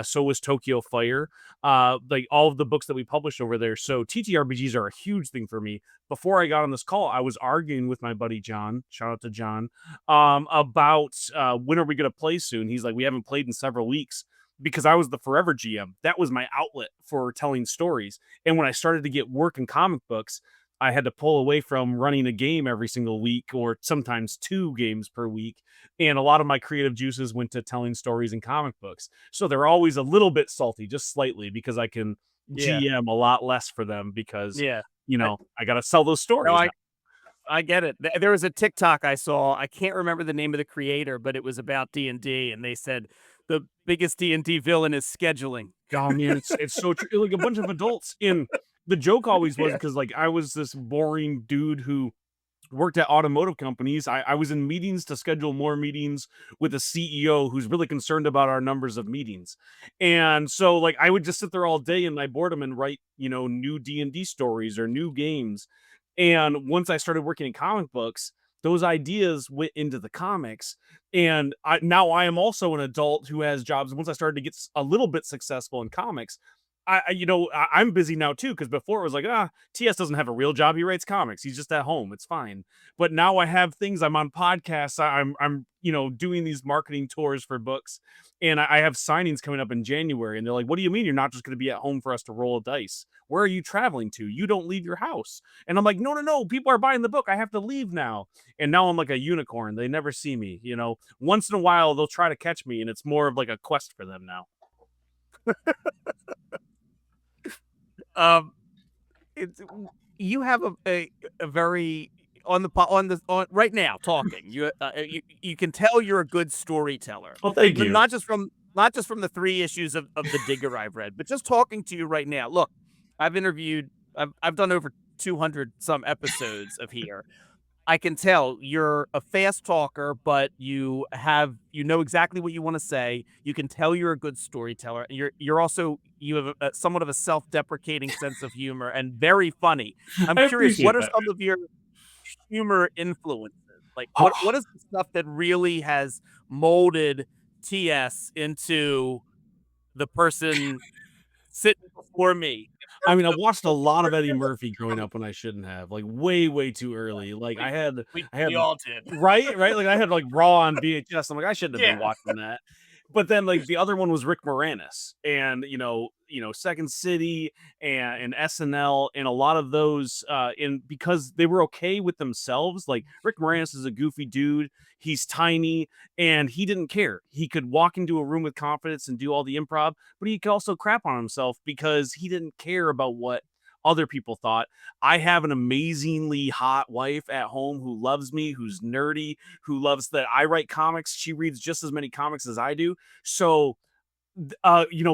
S3: so was Tokyo Fire. Like all of the books that we published over there. So TTRPGs are a huge thing for me. Before I got on this call, I was arguing with my buddy John, shout out to John, about when are we going to play soon. He's like, we haven't played in several weeks, because I was the forever GM. That was my outlet for telling stories. And when I started to get work in comic books, I had to pull away from running a game every single week, or sometimes 2 games per week. And a lot of my creative juices went to telling stories in comic books. So they're always a little bit salty, just slightly, because I can
S2: Yeah.
S3: GM a lot less for them because,
S2: Yeah.
S3: I got to sell those
S2: No,
S3: stories.
S2: I get it. There was a TikTok I saw. I can't remember the name of the creator, but it was about D&D, and they said the biggest D&D villain is scheduling.
S3: Oh man, it's so true. Like a bunch of adults. And the joke always was,
S2: Yeah.
S3: because like I was this boring dude who worked at automotive companies. I was in meetings to schedule more meetings with a CEO who's really concerned about our numbers of meetings. And so like I would just sit there all day in my boredom and write, new D&D stories or new games. And once I started working in comic books, those ideas went into the comics. And now I am also an adult who has jobs. Once I started to get a little bit successful in comics, I'm busy now too, because before it was like, TS doesn't have a real job. He writes comics. He's just at home. It's fine. But now I have things. I'm on podcasts. I'm doing these marketing tours for books, and I have signings coming up in January. And they're like, "What do you mean you're not just going to be at home for us to roll a dice? Where are you traveling to? You don't leave your house." And I'm like, "No. People are buying the book. I have to leave now." And now I'm like a unicorn. They never see me. Once in a while they'll try to catch me, and it's more of like a quest for them now.
S2: Um, it's you have a very on right now talking. You can tell you're a good storyteller.
S3: Oh, thank you.
S2: Not just from the 3 issues of the Digger I've read, but just talking to you right now. Look, I've done over 200 some episodes of here. I can tell you're a fast talker, but you know exactly what you want to say. You can tell you're a good storyteller. You're also you have somewhat of a self-deprecating sense of humor and very funny. I'm
S3: I
S2: curious,
S3: appreciate
S2: what are
S3: that.
S2: some of your humor influences? Like
S3: Oh,
S2: what is the stuff that really has molded TS into the person sitting before me?
S3: I mean, I
S2: In terms
S3: watched a
S2: of
S3: lot of Eddie
S2: character
S3: Murphy growing
S2: or
S3: up when I shouldn't have, like way too early. Like
S2: we
S3: I had
S2: we all did.
S3: right, right. Like I had like Raw on VHS. I'm like, I shouldn't have been
S2: Yeah.
S3: watching that. But then like the other one was Rick Moranis, and Second City and SNL, and a lot of those because they were okay with themselves. Like Rick Moranis is a goofy dude. He's tiny, and he didn't care. He could walk into a room with confidence and do all the improv, but he could also crap on himself because he didn't care about what other people thought. I have an amazingly hot wife at home who loves me, who's nerdy, who loves that I write comics. She reads just as many comics as I do. So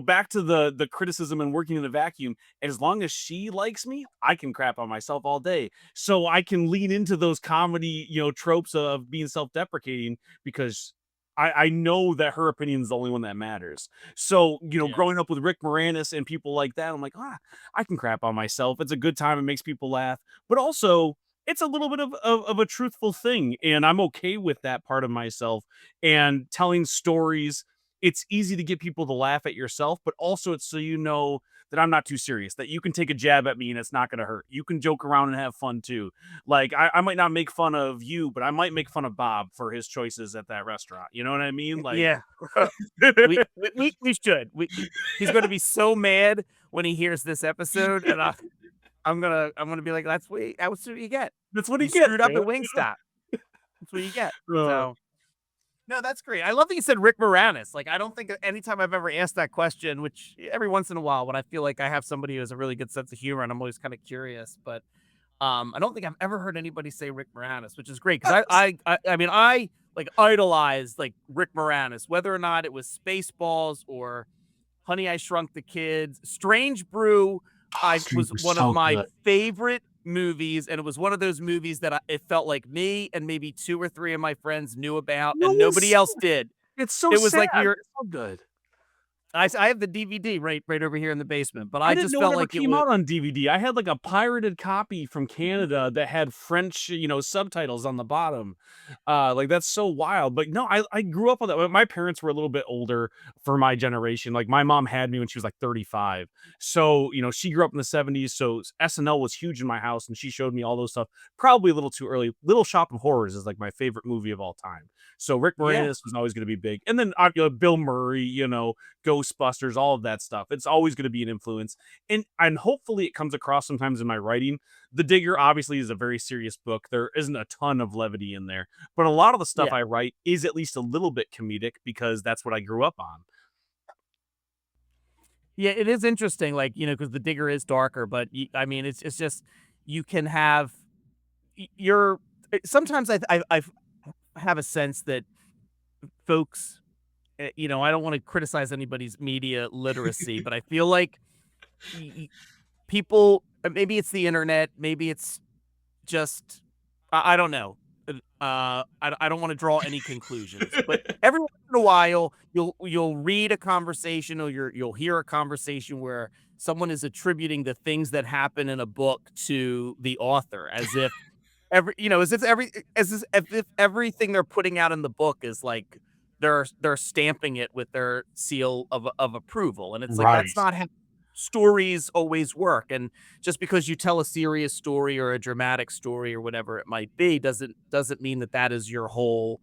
S3: back to the criticism and working in a vacuum, as long as she likes me, I can crap on myself all day. So I can lean into those comedy, tropes of being self-deprecating, because I know that her opinion is the only one that matters. So,
S2: Yeah.
S3: growing up with Rick Moranis and people like that, I'm like, I can crap on myself. It's a good time. It makes people laugh. But also, it's a little bit of a truthful thing, and I'm okay with that part of myself. And telling stories, it's easy to get people to laugh at yourself, but also it's so you know that I'm not too serious, that you can take a jab at me and it's not going to hurt. You can joke around and have fun too. Like I might not make fun of you, but I might make fun of Bob for his choices at that restaurant. You know what I mean? Like,
S2: Yeah. We should. He's going to be so mad when he hears this episode, and I'm gonna be like, that's what you get.
S3: that's what he
S2: You
S3: gets,
S2: screwed up
S3: man.
S2: at Wingstop. That's what you get.
S3: Uh,
S2: So no, that's great. I love that you said Rick Moranis. Like, I don't think anytime I've ever asked that question, which every once in a while, when I feel like I have somebody who has a really good sense of humor, and I'm always kind of curious, but I don't think I've ever heard anybody say Rick Moranis, which is great because I mean, I like idolized like Rick Moranis, whether or not it was Spaceballs or Honey, I Shrunk the Kids. Strange Brew,
S3: Street
S2: was
S3: was
S2: one of
S3: so
S2: my
S3: good.
S2: favorite movies, and it was one of those movies that it felt like me and maybe 2 or 3 of my friends knew about,
S3: No,
S2: and nobody else did.
S3: it's so
S2: It was
S3: sad.
S2: like we were
S3: It's so good.
S2: I have the DVD right over here in the basement, but
S3: I
S2: I
S3: didn't
S2: just
S3: know it
S2: felt
S3: ever
S2: like it
S3: came
S2: was
S3: out on DVD. I had like a pirated copy from Canada that had French, subtitles on the bottom. Like that's so wild. But no, I grew up on that. My parents were a little bit older for my generation. Like my mom had me when she was like 35. So, she grew up in the 70s. So SNL was huge in my house and she showed me all those stuff. Probably a little too early. Little Shop of Horrors is like my favorite movie of all time. So Rick
S2: yeah.
S3: Moranis was always going to be big. And then Bill Murray, Ghostbusters, all of that stuff. It's always going to be an influence. And hopefully it comes across sometimes in my writing. The Digger obviously is a very serious book. There isn't a ton of levity in there, but a lot of the stuff
S2: Yeah.
S3: I write is at least a little bit comedic because that's what I grew up on.
S2: Yeah, it is interesting, like, because The Digger is darker, but I mean, it's just you can have you're sometimes I have a sense that folks, I don't want to criticize anybody's media literacy, but I feel like people, maybe it's the internet, maybe it's just I don't know. I don't want to draw any conclusions, but every once in a while, you'll read a conversation or you'll hear a conversation where someone is attributing the things that happen in a book to the author, as if as if everything they're putting out in the book is like they're stamping it with their seal of approval, and it's like
S3: Right.
S2: that's not how stories always work. And just because you tell a serious story or a dramatic story or whatever it might be doesn't mean that that is your whole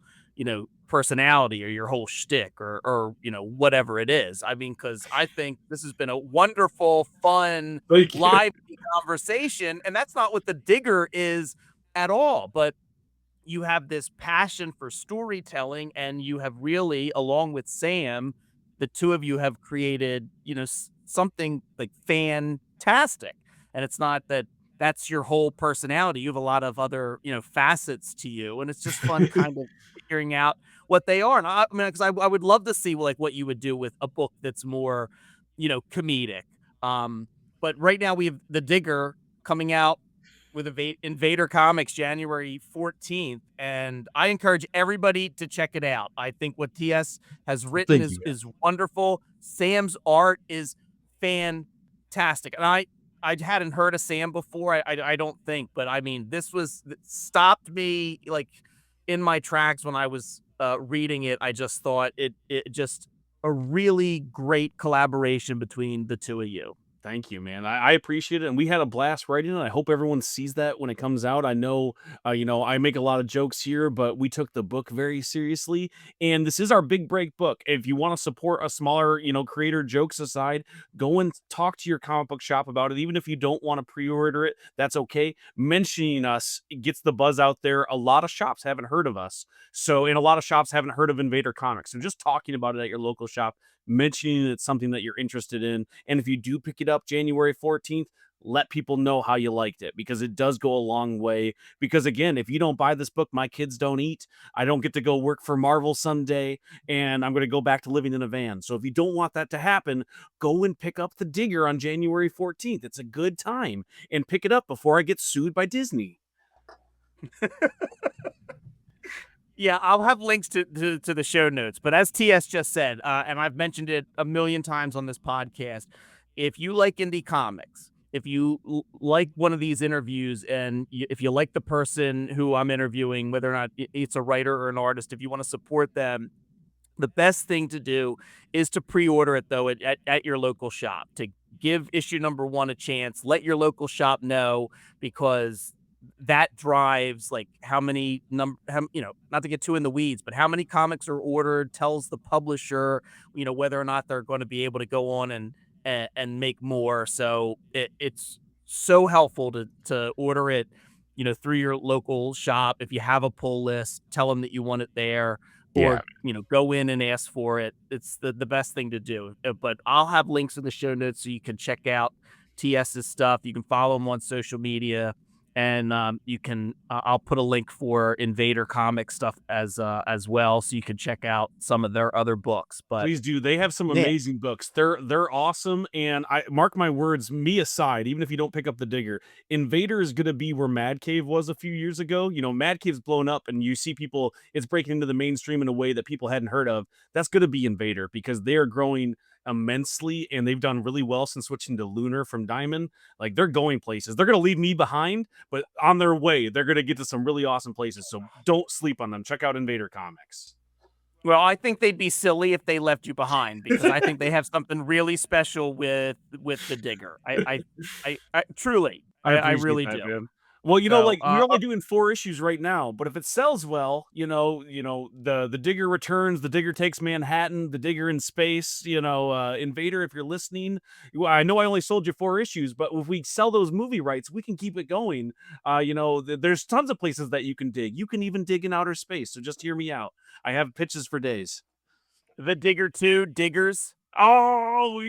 S2: personality or your whole shtick or whatever it is. I mean, because I think this has been a wonderful, fun,
S3: Thank you.
S2: lively conversation, and that's not what The Digger is at all. But you have this passion for storytelling, and you have really, along with Sam, the two of you have created, something like fantastic. And it's not that that's your whole personality. You have a lot of other, facets to you, and it's just fun kind of figuring out what they are. And I mean, because I would love to see like what you would do with a book that's more, comedic. But right now we have The Digger coming out with Invader Comics January 14th, and I encourage everybody to check it out. I think what TS has written
S3: Thank you.
S2: is wonderful. Sam's art is fantastic, and I hadn't heard of Sam before. I don't think, but I mean, this stopped me like in my tracks when I was reading it. I just thought it just a really great collaboration between the two of you.
S3: Thank you, man. I appreciate it, and we had a blast writing it. I hope everyone sees that when it comes out. I know, I make a lot of jokes here, but we took the book very seriously, and this is our big break book. If you want to support a smaller, creator, jokes aside, go and talk to your comic book shop about it. Even if you don't want to pre-order it, that's okay. Mentioning us gets the buzz out there. A lot of shops haven't heard of us, and a lot of shops haven't heard of Invader Comics. So just talking about it at your local shop, mentioning it's something that you're interested in. And if you do pick it up January 14th, let people know how you liked it, because it does go a long way. Because again, if you don't buy this book, my kids don't eat. I don't get to go work for Marvel someday, and I'm going to go back to living in a van. So if you don't want that to happen, go and pick up The Digger on January 14th. It's a good time, and pick it up before I get sued by Disney.
S2: Yeah, I'll have links to the show notes. But as TS just said, and I've mentioned it a million times on this podcast, if you like indie comics, if you like one of these interviews, and if you like the person who I'm interviewing, whether or not it's a writer or an artist, if you want to support them, the best thing to do is to pre-order it, though, at your local shop, to give issue number 1 a chance. Let your local shop know, because that drives like how many not to get too in the weeds, but how many comics are ordered tells the publisher, whether or not they're going to be able to go on and make more. So it's so helpful to order it, through your local shop. If you have a pull list, tell them that you want it there,
S3: Yeah.
S2: or go in and ask for it. It's the best thing to do. But I'll have links in the show notes so you can check out TS's stuff. You can follow him on social media, and you can I'll put a link for Invader Comics stuff as well, so you can check out some of their other books. But
S3: Please do. They have some
S2: yeah,
S3: amazing books. They're awesome, and I mark my words, me aside, even if you don't pick up the Digger, Invader is going to be where Mad Cave was a few years ago. Mad Cave's blown up, and you see people, it's breaking into the mainstream in a way that people hadn't heard of. That's going to be Invader, because they are growing immensely, and they've done really well since switching to Lunar from Diamond. Like, they're going places. They're going to leave me behind, but on their way, they're going to get to some really awesome places. So don't sleep on them. Check out Invader Comics.
S2: well, I think they'd be silly if they left you behind, because I think they have something really special with the Digger. I truly, I
S3: appreciate
S2: really
S3: that,
S2: do.
S3: man. Well,
S2: So,
S3: like, we're only doing 4 issues right now, but if it sells well, the Digger returns, the Digger takes Manhattan, the Digger in space, Invader, if you're listening, I know I only sold you 4 issues, but if we sell those movie rights, we can keep it going. There's tons of places that you can dig. You can even dig in outer space. So just hear me out. I have pitches for days.
S2: the Digger 2, Diggers.
S3: Oh,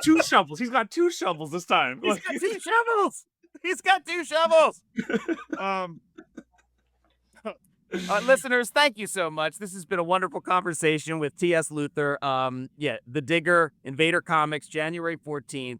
S3: 2 shovels. He's got 2 shovels this time.
S2: He's got 2 shovels. He's got 2 shovels. Listeners, thank you so much. This has been a wonderful conversation with T.S. Luther. The Digger, Invader Comics, January 14th.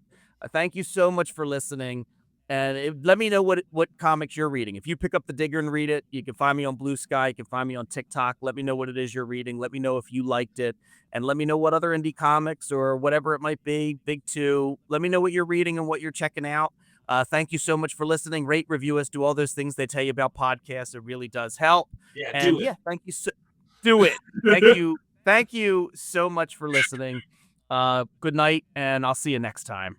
S2: Thank you so much for listening. And let me know what comics you're reading. If you pick up the Digger and read it, you can find me on Blue Sky. You can find me on TikTok. Let me know what it is you're reading. Let me know if you liked it. And let me know what other indie comics or whatever it might be, Big Two. Let me know what you're reading and what you're checking out. Thank you so much for listening. Rate, review us, do all those things they tell you about podcasts. It really does help.
S3: Yeah,
S2: And
S3: do it.
S2: thank you. Do it. Thank you. Thank you so much for listening. Good night, and I'll see you next time.